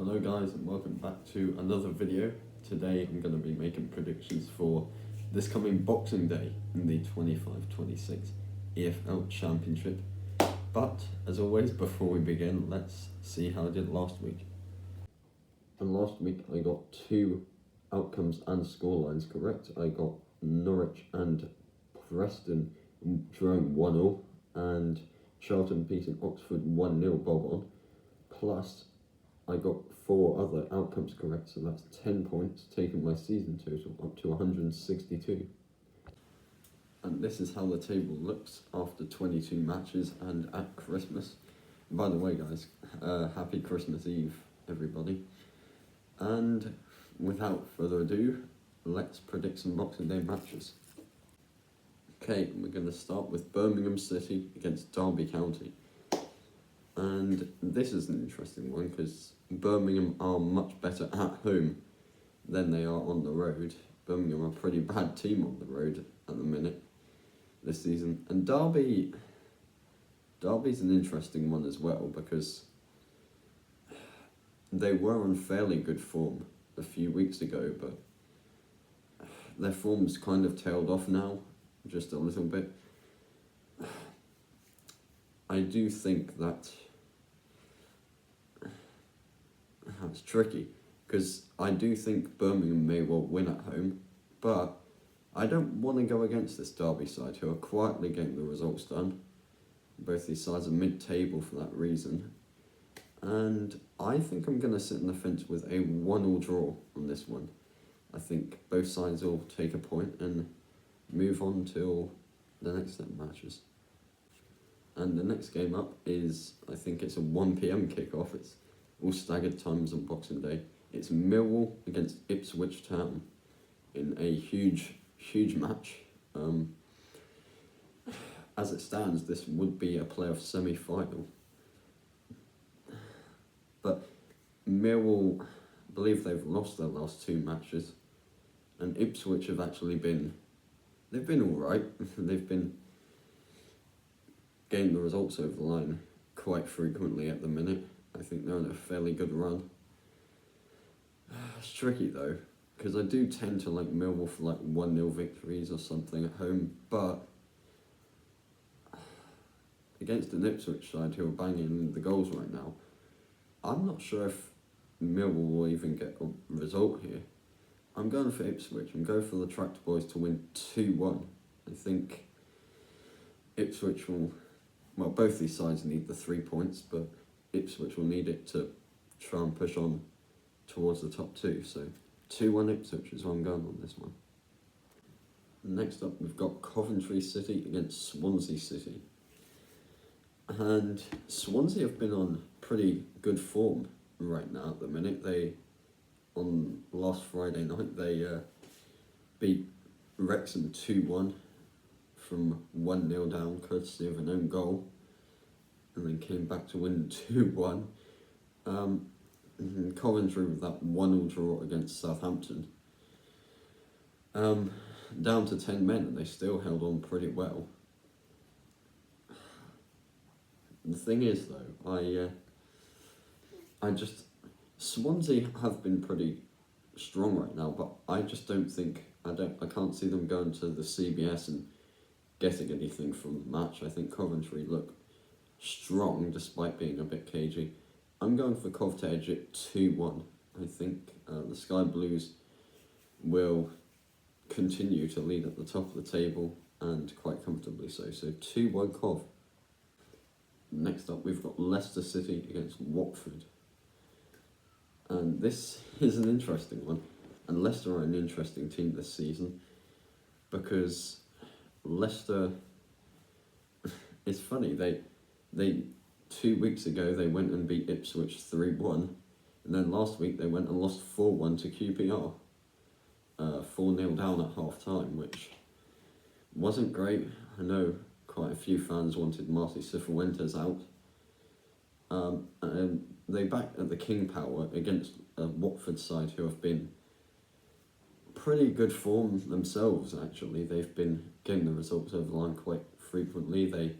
Hello guys and welcome back to another video. Today I'm going to be making predictions for this coming Boxing Day in the 25-26 EFL Championship. But as always, before we begin, let's see how I did last week. And last week I got two outcomes and scorelines correct. I got Norwich and Preston drawing 1-1 and Charlton beating Oxford 1-0 bob on. Plus I got 4 other outcomes correct, so that's 10 points, taking my season total up to 162. And this is how the table looks after 22 matches and at Christmas. By the way guys, happy Christmas Eve everybody. And without further ado, let's predict some Boxing Day matches. Okay, we're going to start with Birmingham City against Derby County. And this is an interesting one because Birmingham are much better at home than they are on the road. Birmingham are a pretty bad team on the road at the minute this season. And Derby's an interesting one as well because they were on fairly good form a few weeks ago, but their form's kind of tailed off now, just a little bit. I do think that it's tricky because I do think Birmingham may well win at home, but I don't want to go against this Derby side who are quietly getting the results done. Both these sides are mid-table for that reason, and I think I'm going to sit on the fence with a 1-1 draw on this one. I think both sides will take a point and move on till the next set of matches. And the next game up is, I think it's a 1 PM kickoff. It's all staggered times on Boxing Day. It's Millwall against Ipswich Town in a huge match. As it stands, this would be a playoff semi-final. But Millwall, I believe they've lost their last 2 matches. And Ipswich have actually they've been alright. They've been getting the results over the line quite frequently at the minute. I think they're on a fairly good run. It's tricky though, because I do tend to like Millwall for like 1-0 victories or something at home, but against an Ipswich side who are banging the goals right now, I'm not sure if Millwall will even get a result here. I'm going for Ipswich. I'm going for the Tractor Boys to win 2-1. I think Ipswich will, well, both these sides need the 3 points, but Ipswich will need it to try and push on towards the top 2. So 2-1 Ipswich is what I'm going on this one. Next up, we've got Coventry City against Swansea City. And Swansea have been on pretty good form right now at the minute. On last Friday night, they beat Wrexham 2-1 from 1-0 down, courtesy of an own goal, and then came back to win 2-1. Coventry with that 1-1 draw against Southampton. Down to 10 men, and they still held on pretty well. The thing is, though, Swansea have been pretty strong right now, but I just don't think, I can't see them going to the CBS and getting anything from the match. I think Coventry look strong despite being a bit cagey. I'm going for Cov to edge it 2-1. I think the Sky Blues will continue to lead at the top of the table and quite comfortably so. So 2-1 Cov. Next up, we've got Leicester City against Watford. And this is an interesting one. And Leicester are an interesting team this season because Leicester, it's funny, they 2 weeks ago they went and beat Ipswich 3-1, and then last week they went and lost 4-1 to QPR, 4-0 down at half time, which wasn't great. I know quite a few fans wanted Marty Cifuentes out. And they backed at the King Power against a Watford side who have been pretty good form themselves, actually. They've been getting the results over the line quite frequently. They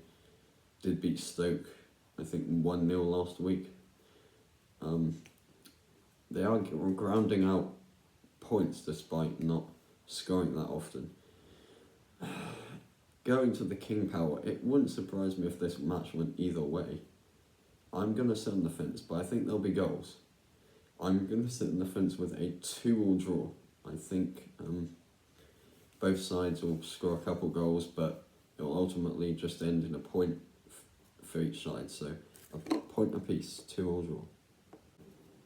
did beat Stoke, I think 1-0 last week. they are grounding out points despite not scoring that often. Going to the King Power, it wouldn't surprise me if this match went either way. I'm going to sit on the fence, but I think there'll be goals. I'm going to sit on the fence with a 2-2 draw. I think both sides will score a couple goals, but it will ultimately just end in a point for each side. So a point apiece, 2-2 draw.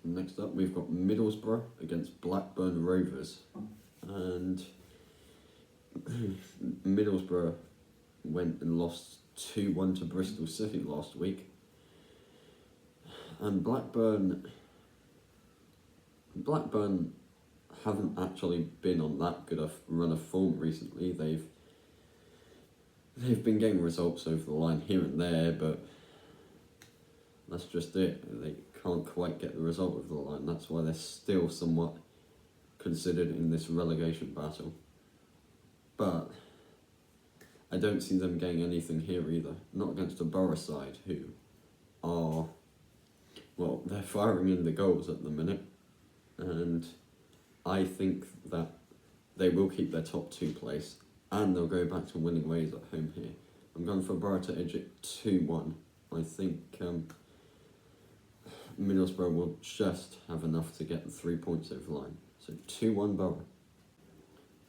Next up, we've got Middlesbrough against Blackburn Rovers. And Middlesbrough went and lost 2-1 to Bristol City last week. And Blackburn haven't actually been on that good a run of form recently. They've been getting results over the line here and there, but that's just it. They can't quite get the result over the line. That's why they're still somewhat considered in this relegation battle. But I don't see them getting anything here either. Not against a Borough side who are, well, they're firing in the goals at the minute. And I think that they will keep their top 2 place and they'll go back to winning ways at home here. I'm going for Borough to edge it 2-1. I think Middlesbrough will just have enough to get the 3 points over the line. So 2-1 Borough.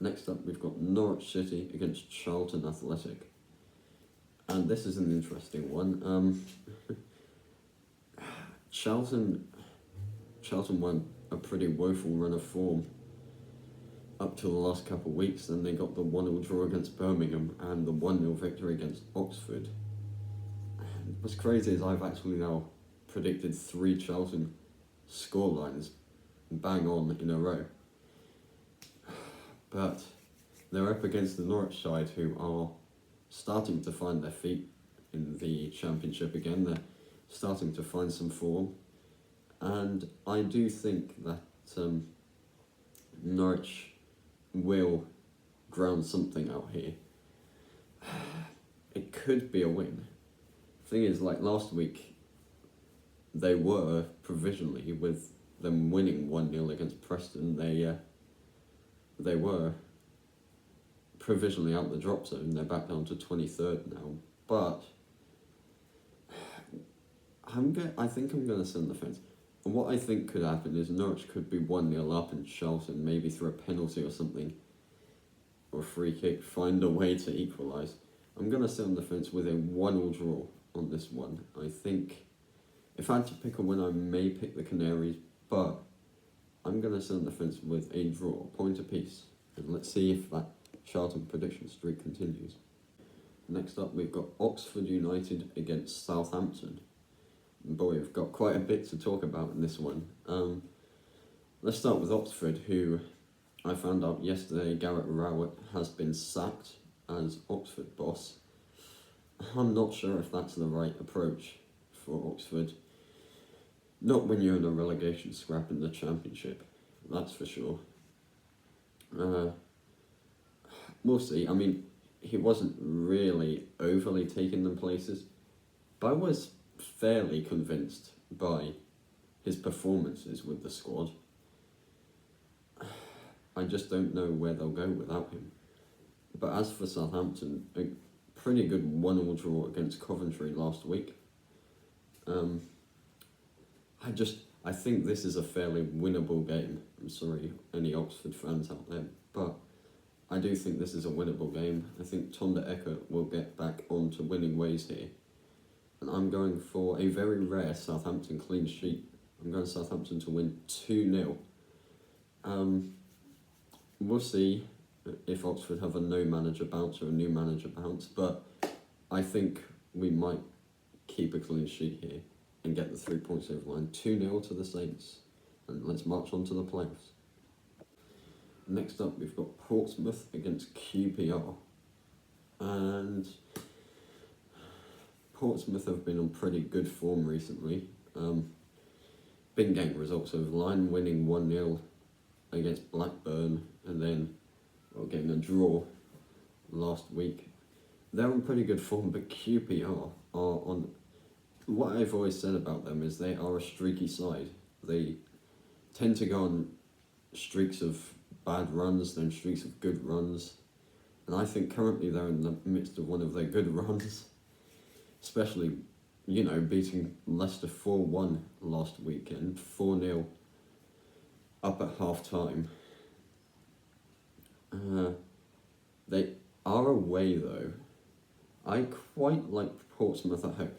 Next up, we've got Norwich City against Charlton Athletic. And this is an interesting one. Charlton won a pretty woeful run of form up till the last couple of weeks. Then they got the 1-1 draw against Birmingham and the 1-0 victory against Oxford. And what's crazy is I've actually now predicted 3 Charlton scorelines bang on in a row. But they're up against the Norwich side who are starting to find their feet in the Championship again. They're starting to find some form. And I do think that Norwich will ground something out here. It could be a win. Thing is, like last week, they were provisionally, with them winning 1-0 against Preston, they were provisionally out the drop zone. They're back down to 23rd now. But I think I'm going to sit on the fence. And what I think could happen is Norwich could be 1-0 up and Charlton, maybe through a penalty or something, or a free kick, find a way to equalise. I'm going to sit on the fence with a 1-1 draw on this one. I think if I had to pick a winner, I may pick the Canaries, but I'm going to sit on the fence with a draw, point apiece. And let's see if that Charlton prediction streak continues. Next up, we've got Oxford United against Southampton. Boy, we've got quite a bit to talk about in this one. Let's start with Oxford, who I found out yesterday Gareth Rowett has been sacked as Oxford boss. I'm not sure if that's the right approach for Oxford. Not when you're in a relegation scrap in the Championship, that's for sure. We'll see. I mean, he wasn't really overly taking them places, but I was fairly convinced by his performances with the squad. I just don't know where they'll go without him. But as for Southampton, a pretty good 1-1 draw against Coventry last week. I think this is a fairly winnable game. I'm sorry, any Oxford fans out there, but I do think this is a winnable game. I think Tonda Eckert will get back onto winning ways here. And I'm going for a very rare Southampton clean sheet. I'm going Southampton to win 2-0. We'll see if Oxford have a no manager bounce or a new manager bounce, but I think we might keep a clean sheet here and get the 3 points over the line. 2-0 to the Saints. And let's march on to the playoffs. Next up, we've got Portsmouth against QPR. And Portsmouth have been on pretty good form recently. Been getting results over the line, winning 1-0 against Blackburn and then getting a draw last week. They're on pretty good form, but QPR are on... What I've always said about them is they are a streaky side. They tend to go on streaks of bad runs, then streaks of good runs. And I think currently they're in the midst of one of their good runs, especially, beating Leicester 4-1 last weekend, 4-0 up at half-time. They are away though. I quite like Portsmouth at home.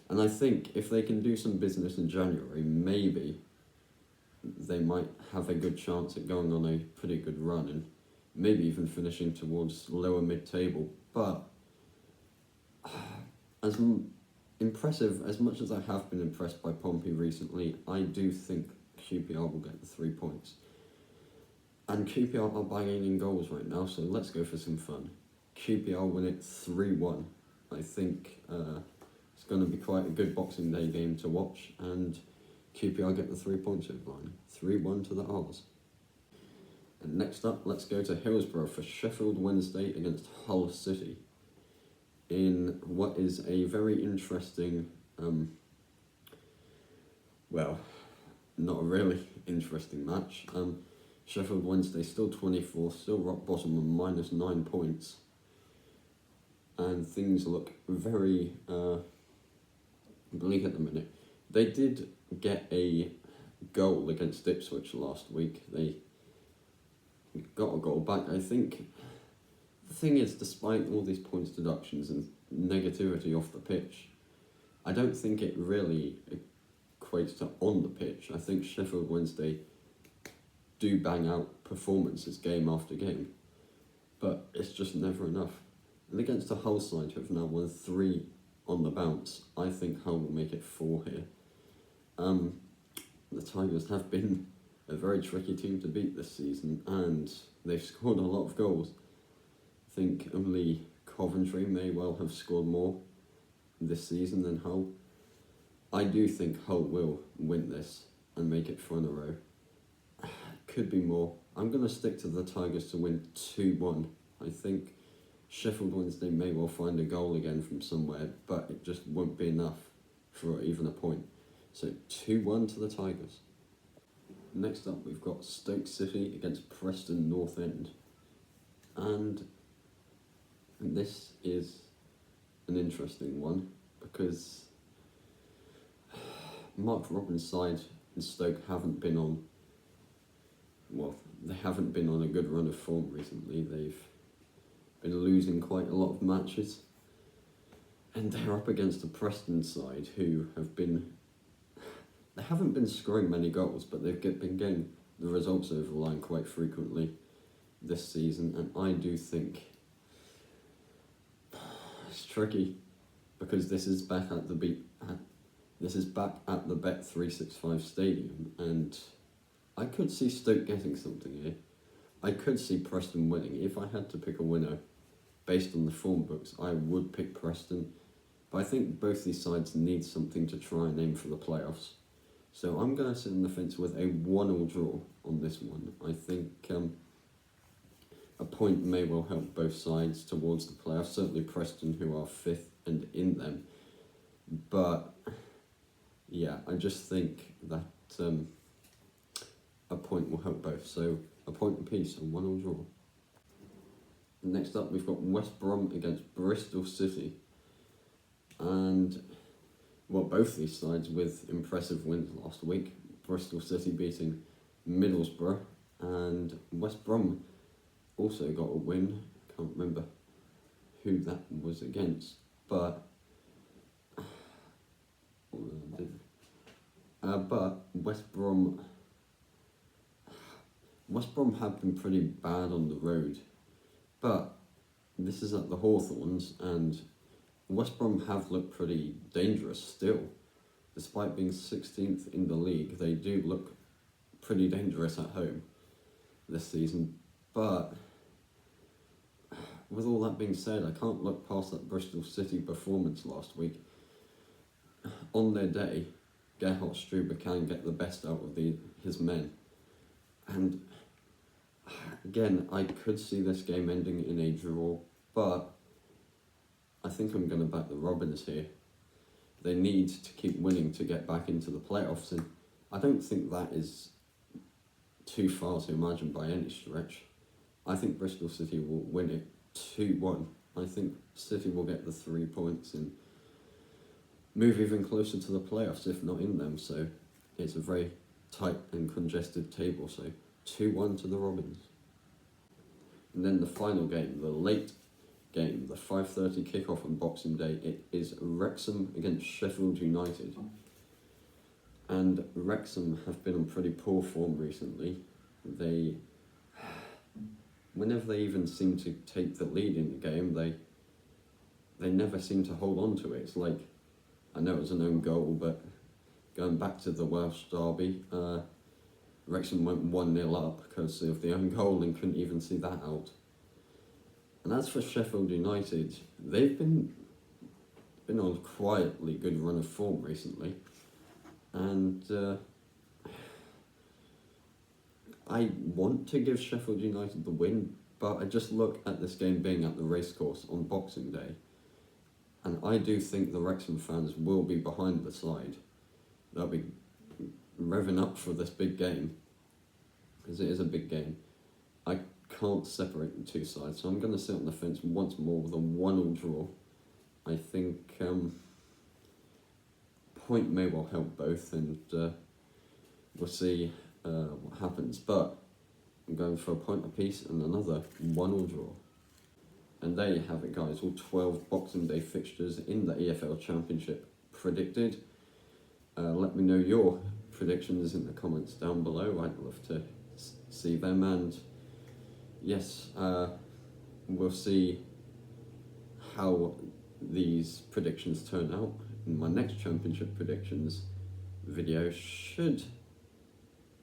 And I think if they can do some business in January, maybe they might have a good chance at going on a pretty good run and maybe even finishing towards lower mid-table. But as impressive, as much as I have been impressed by Pompey recently, I do think QPR will get the 3 points. And QPR are banging in goals right now, so let's go for some fun. QPR win it 3-1. I think it's going to be quite a good Boxing Day game to watch, and QPR get the 3 points over the line. 3-1 to the R's. And next up, let's go to Hillsborough for Sheffield Wednesday against Hull City in what is a very interesting, not a really interesting match. Sheffield Wednesday still 24th, still rock bottom on -9 points. And things look very bleak at the minute. They did get a goal against Ipswich last week. They got a goal back. I think the thing is, despite all these points deductions and negativity off the pitch, I don't think it really equates to on the pitch. I think Sheffield Wednesday do bang out performances game after game, but it's just never enough. And against a Hull side who have now won 3 on the bounce, I think Hull will make it 4 here. The Tigers have been a very tricky team to beat this season, and they've scored a lot of goals. I think only Coventry may well have scored more this season than Hull. I do think Hull will win this and make it 4 in a row. Could be more. I'm going to stick to the Tigers to win 2-1. I think Sheffield Wednesday may well find a goal again from somewhere, but it just won't be enough for even a point. So 2-1 to the Tigers. Next up, we've got Stoke City against Preston North End. And this is an interesting one because Mark Robins' side in Stoke haven't been on a good run of form recently. They've been losing quite a lot of matches, and they're up against a Preston side who haven't been scoring many goals, but they've been getting the results over the line quite frequently this season, and I do think it's tricky because this is back at the Bet365 stadium, and I could see Stoke getting something here. I could see Preston winning. If I had to pick a winner based on the form books, I would pick Preston. But I think both these sides need something to try and aim for the playoffs. So I'm going to sit on the fence with a 1-1 draw on this one. I think a point may well help both sides towards the playoffs. Certainly Preston, who are 5th and in them. But yeah, I just think that a point will help both. So a point apiece, a 1-1 draw. Next up, we've got West Brom against Bristol City. And both these sides with impressive wins last week. Bristol City beating Middlesbrough, and West Brom also got a win. Can't remember who that was against, but West Brom have been pretty bad on the road, but this is at the Hawthorns, and West Brom have looked pretty dangerous still. Despite being 16th in the league, they do look pretty dangerous at home this season. But with all that being said, I can't look past that Bristol City performance last week. On their day, Gerhard Struber can get the best out of his men. And again, I could see this game ending in a draw, but I think I'm going to back the Robins here. They need to keep winning to get back into the playoffs, and I don't think that is too far to imagine by any stretch. I think Bristol City will win it 2-1. I think City will get the 3 points and move even closer to the playoffs, if not in them. So it's a very tight and congested table. So 2-1 to the Robins. And then the final game, the late game, the 5:30 kickoff on Boxing Day, it is Wrexham against Sheffield United. And Wrexham have been on pretty poor form recently. Whenever they even seem to take the lead in the game, they never seem to hold on to it. It's like, I know it was an own goal, but going back to the Welsh derby, Wrexham went 1-0 up because of the own goal and couldn't even see that out. And as for Sheffield United, they've been on a quietly good run of form recently. And I want to give Sheffield United the win, but I just look at this game being at the racecourse on Boxing Day, and I do think the Wrexham fans will be behind the side. They'll be revving up for this big game, because it is a big game. I can't separate the two sides, so I'm going to sit on the fence once more with a 1-1 draw. I think point may well help both, and we'll see what happens. But I'm going for a point apiece and another 1-1 draw. And there you have it, guys. All 12 Boxing Day fixtures in the EFL Championship predicted. Let me know your predictions in the comments down below. I'd love to see them. And yes, we'll see how these predictions turn out in my next championship predictions video.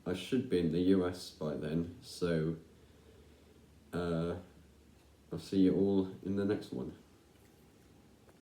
I should be in the US by then, so I'll see you all in the next one.